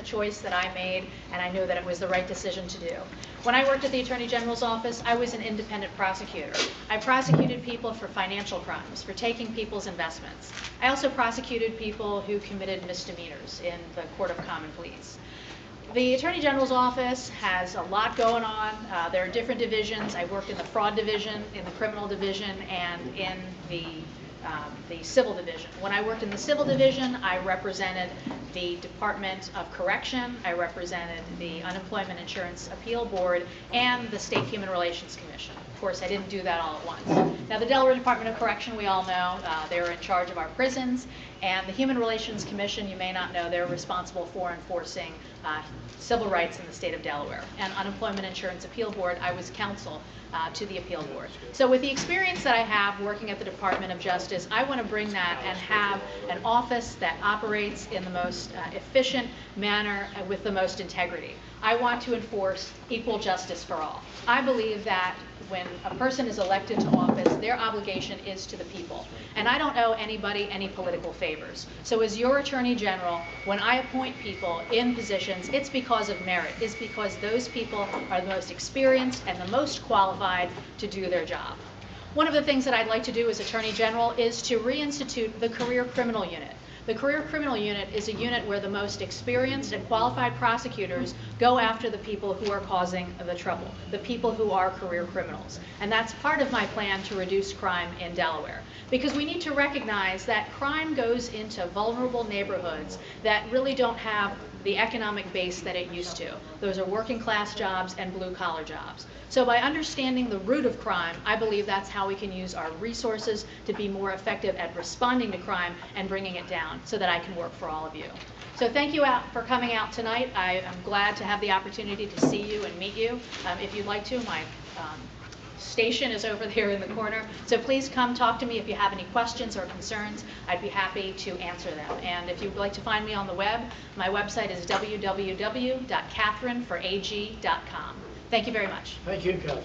choice that I made, and I knew that it was the right decision to do. When I worked at the Attorney General's office, I was an independent prosecutor. I prosecuted people for financial crimes, for taking people's investments. I also prosecuted people who committed misdemeanors in the Court of Common Pleas. The Attorney General's office has a lot going on. There are different divisions. I worked in the fraud division, in the criminal division, and in the civil division. When I worked in the civil division, I represented the Department of Correction, I represented the Unemployment Insurance Appeal Board, and the State Human Relations Commission. Of course, I didn't do that all at once. Now, the Delaware Department of Correction, we all know, they're in charge of our prisons, and the Human Relations Commission, you may not know, they're responsible for enforcing civil rights in the state of Delaware. And Unemployment Insurance Appeal Board, I was counsel to the appeal board. So with the experience that I have working at the Department of Justice, I want to bring that and have an office that operates in the most efficient manner and with the most integrity. I want to enforce equal justice for all. I believe that when a person is elected to office, their obligation is to the people. And I don't owe anybody any political favors. So as your Attorney General, when I appoint people in positions, it's because of merit. It's because those people are the most experienced and the most qualified to do their job. One of the things that I'd like to do as Attorney General is to reinstitute the Career Criminal Unit. The Career Criminal Unit is a unit where the most experienced and qualified prosecutors go after the people who are causing the trouble, the people who are career criminals. And that's part of my plan to reduce crime in Delaware. Because we need to recognize that crime goes into vulnerable neighborhoods that really don't have the economic base that it used to. Those are working class jobs and blue collar jobs. So by understanding the root of crime, I believe that's how we can use our resources to be more effective at responding to crime and bringing it down so that I can work for all of you. So thank you for coming out tonight. I am glad to have the opportunity to see you and meet you. If you'd like to, my station is over there in the corner. So please come talk to me if you have any questions or concerns. I'd be happy to answer them. And if you'd like to find me on the web, my website is www.catherineforag.com. Thank you very much. Thank you, Catherine.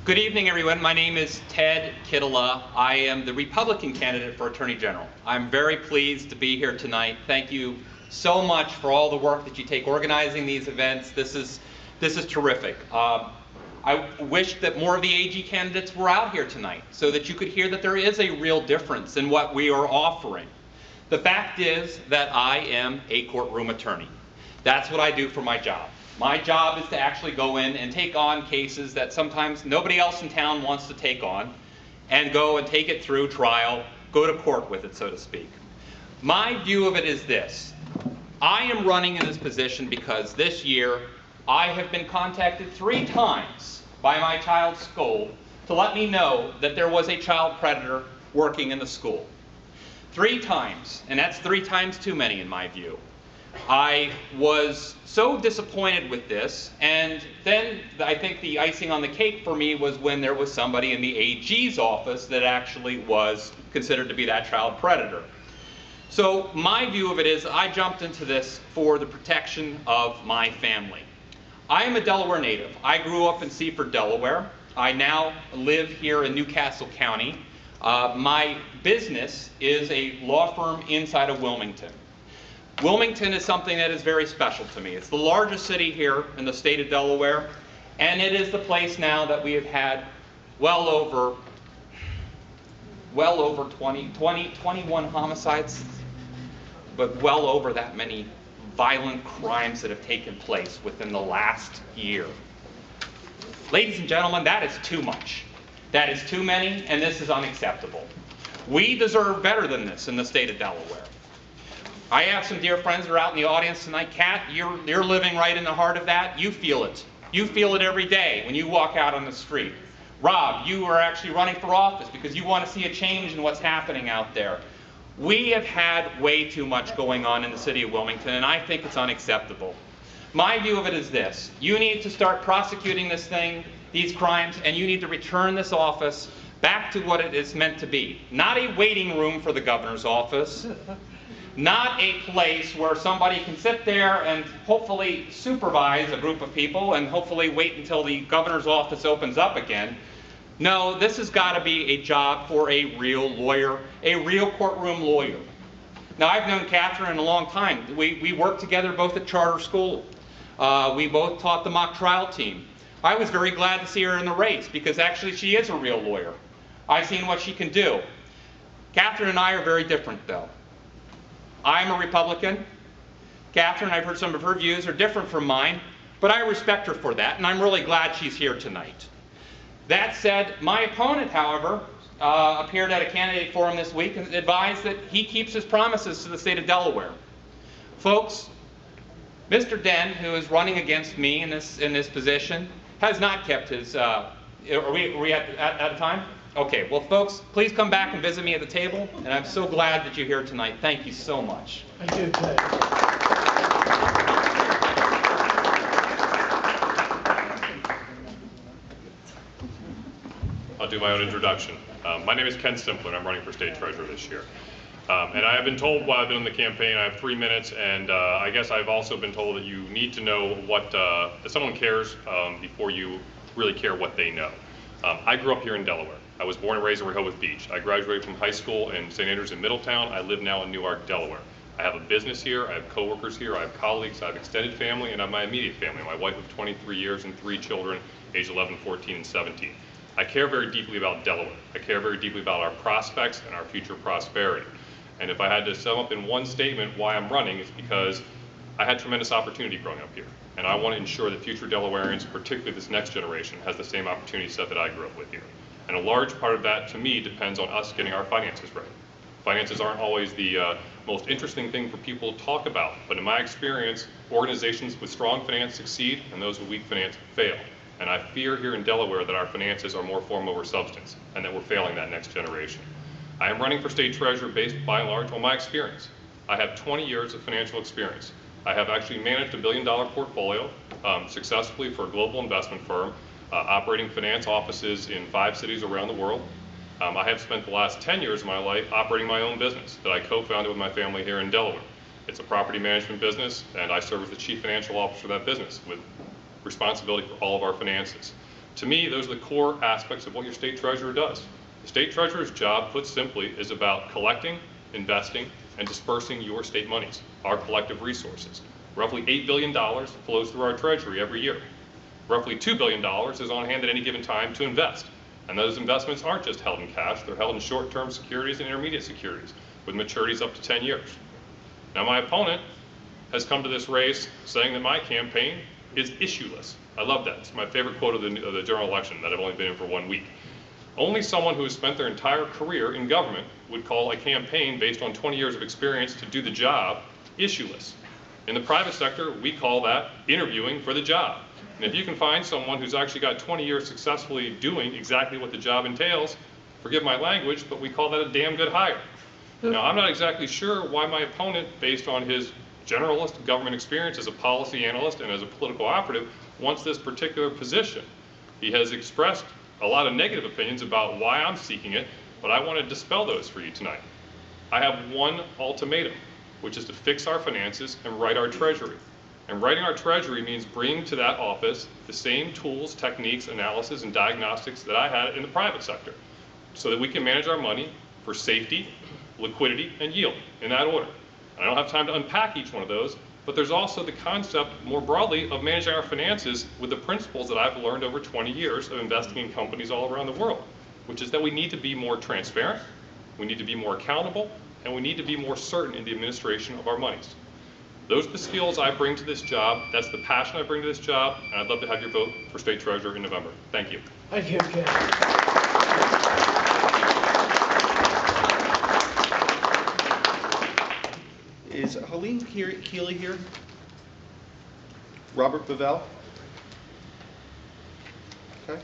Good evening, everyone. My name is Ted Kittila. I am the Republican candidate for Attorney General. I'm very pleased to be here tonight. Thank you so much for all the work that you take organizing these events. This is terrific. I wish that more of the AG candidates were out here tonight so that you could hear that there is a real difference in what we are offering. The fact is that I am a courtroom attorney. That's what I do for my job. My job is to actually go in and take on cases that sometimes nobody else in town wants to take on, and go and take it through trial, go to court with it, so to speak. My view of it is this. I am running in this position because this year I have been contacted 3 times by my child's school to let me know that there was a child predator working in the school. 3 times, and that's 3 times too many in my view. I was so disappointed with this, and then I think the icing on the cake for me was when there was somebody in the AG's office that actually was considered to be that child predator. So my view of it is I jumped into this for the protection of my family. I am a Delaware native. I grew up in Seaford, Delaware. I now live here in Newcastle County. My business is a law firm inside of Wilmington. Wilmington is something that is very special to me. It's the largest city here in the state of Delaware, and it is the place now that we have had well over 21 homicides, but well over that many violent crimes that have taken place within the last year. Ladies and gentlemen, that is too much. That is too many, and this is unacceptable. We deserve better than this in the state of Delaware. I have some dear friends that are out in the audience tonight. Kat, you're living right in the heart of that. You feel it. You feel it every day when you walk out on the street. Rob, you are actually running for office because you want to see a change in what's happening out there. We have had way too much going on in the city of Wilmington, and I think it's unacceptable. My view of it is this. You need to start prosecuting this thing, these crimes, and you need to return this office back to what it is meant to be. Not a waiting room for the governor's office. Not a place where somebody can sit there and hopefully supervise a group of people and hopefully wait until the governor's office opens up again. No, this has got to be a job for a real lawyer, a real courtroom lawyer. Now, I've known Catherine a long time. We worked together both at charter school. We both taught the mock trial team. I was very glad to see her in the race because actually she is a real lawyer. I've seen what she can do. Catherine and I are very different, though. I'm a Republican. Catherine, I've heard some of her views, are different from mine, but I respect her for that, and I'm really glad she's here tonight. That said, my opponent, however, appeared at a candidate forum this week and advised that he keeps his promises to the state of Delaware. Folks, Mr. Den, who is running against me in this position, has not kept his, are we out of time? Okay, well folks, please come back and visit me at the table, and I'm so glad that you're here tonight. Thank you so much. Thank you, Ted. I'll do my own introduction. My name is Keneth Simpler, and I'm running for state treasurer this year. And I have been told while I've been in the campaign, I have 3 minutes, and I guess I've also been told that you need to know what, that someone cares before you really care what they know. I grew up here in Delaware. I was born and raised in Rehoboth Beach. I graduated from high school in St. Andrews in Middletown. I live now in Newark, Delaware. I have a business here, I have coworkers here, I have colleagues, I have extended family, and I have my immediate family, my wife of 23 years and 3 children, aged 11, 14, and 17. I care very deeply about Delaware. I care very deeply about our prospects and our future prosperity. And if I had to sum up in one statement why I'm running, it's because I had tremendous opportunity growing up here. And I want to ensure that future Delawareans, particularly this next generation, has the same opportunity set that I grew up with here. And a large part of that, to me, depends on us getting our finances right. Finances aren't always the most interesting thing for people to talk about, but in my experience, organizations with strong finance succeed and those with weak finance fail. And I fear here in Delaware that our finances are more form over substance and that we're failing that next generation. I am running for state treasurer based by and large on my experience. I have 20 years of financial experience. I have actually managed a $1 billion portfolio successfully for a global investment firm, operating finance offices in 5 cities around the world. I have spent the last 10 years of my life operating my own business that I co-founded with my family here in Delaware. It's a property management business, and I serve as the chief financial officer of that business with responsibility for all of our finances. To me, those are the core aspects of what your state treasurer does. The state treasurer's job, put simply, is about collecting, investing, and dispersing your state monies, our collective resources. Roughly $8 billion flows through our treasury every year. Roughly $2 billion is on hand at any given time to invest. And those investments aren't just held in cash, they're held in short-term securities and intermediate securities with maturities up to 10 years. Now my opponent has come to this race saying that my campaign is issueless. I love that. It's my favorite quote of the general election that I've only been in for 1 week. Only someone who has spent their entire career in government would call a campaign based on 20 years of experience to do the job issueless. In the private sector, we call that interviewing for the job. And if you can find someone who's actually got 20 years successfully doing exactly what the job entails, forgive my language, but we call that a damn good hire. Now, I'm not exactly sure why my opponent, based on his generalist government experience as a policy analyst and as a political operative, wants this particular position. He has expressed a lot of negative opinions about why I'm seeking it, but I want to dispel those for you tonight. I have one ultimatum, which is to fix our finances and right our treasury. And writing our treasury means bringing to that office the same tools, techniques, analysis, and diagnostics that I had in the private sector, so that we can manage our money for safety, liquidity, and yield, in that order. And I don't have time to unpack each one of those, but there's also the concept, more broadly, of managing our finances with the principles that I've learned over 20 years of investing in companies all around the world, which is that we need to be more transparent, we need to be more accountable, and we need to be more certain in the administration of our monies. Those are the skills I bring to this job, that's the passion I bring to this job, and I'd love to have your vote for state treasurer in November. Thank you. Thank you, Ken. Is Helene Keeley here? Robert Bevell? Okay.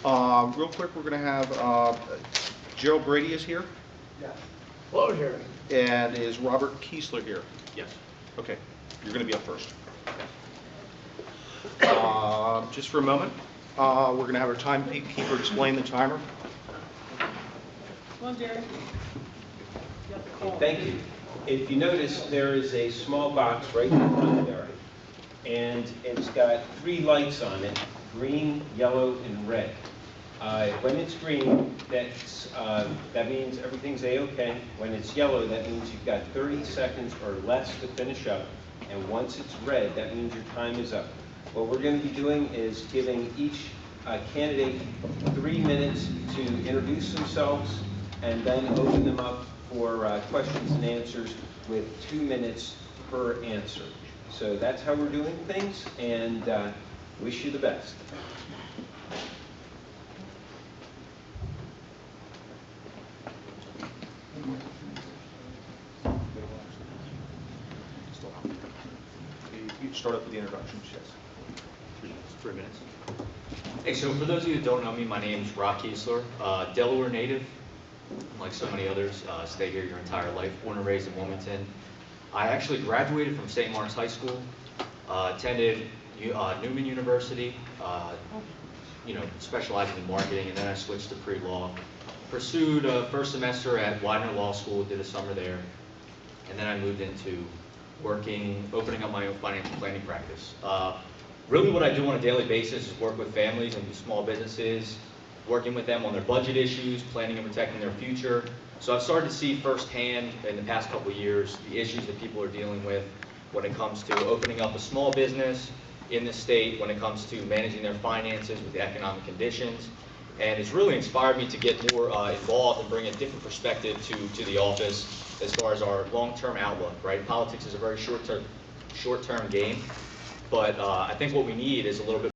Real quick, we're going to have Gerald Brady is here. Yes. Hello, Jerry. And is Robert Keesler here? Yes. Okay, you're going to be up first. Just for a moment, we're going to have our timekeeper explain the timer. Come on, Jerry. Thank you. If you notice, there is a small box right in front there, and it's got 3 lights on it. green, yellow, and red. When it's green, that means everything's A-okay. When it's yellow, that means you've got 30 seconds or less to finish up. And once it's red, that means your time is up. What we're going to be doing is giving each candidate 3 minutes to introduce themselves and then open them up for questions and answers with 2 minutes per answer. So that's how we're doing things, and wish you the best. You start up with the introductions, yes. 3 minutes. Hey, so for those of you who don't know me, my name is Keesler, Delaware native. Like so many others, stayed here your entire life, born and raised in Wilmington. I actually graduated from St. Mark's High School, attended Newman University, specializing in marketing, and then I switched to pre-law. Pursued a first semester at Widener Law School, did a summer there, and then I moved into opening up my own financial planning practice. Really what I do on a daily basis is work with families and small businesses, working with them on their budget issues, planning and protecting their future. So I've started to see firsthand in the past couple of years the issues that people are dealing with when it comes to opening up a small business in the state, when it comes to managing their finances with the economic conditions. And it's really inspired me to get more involved and bring a different perspective to the office as far as our long-term outlook, right? Politics is a very short-term game, but I think what we need is a little bit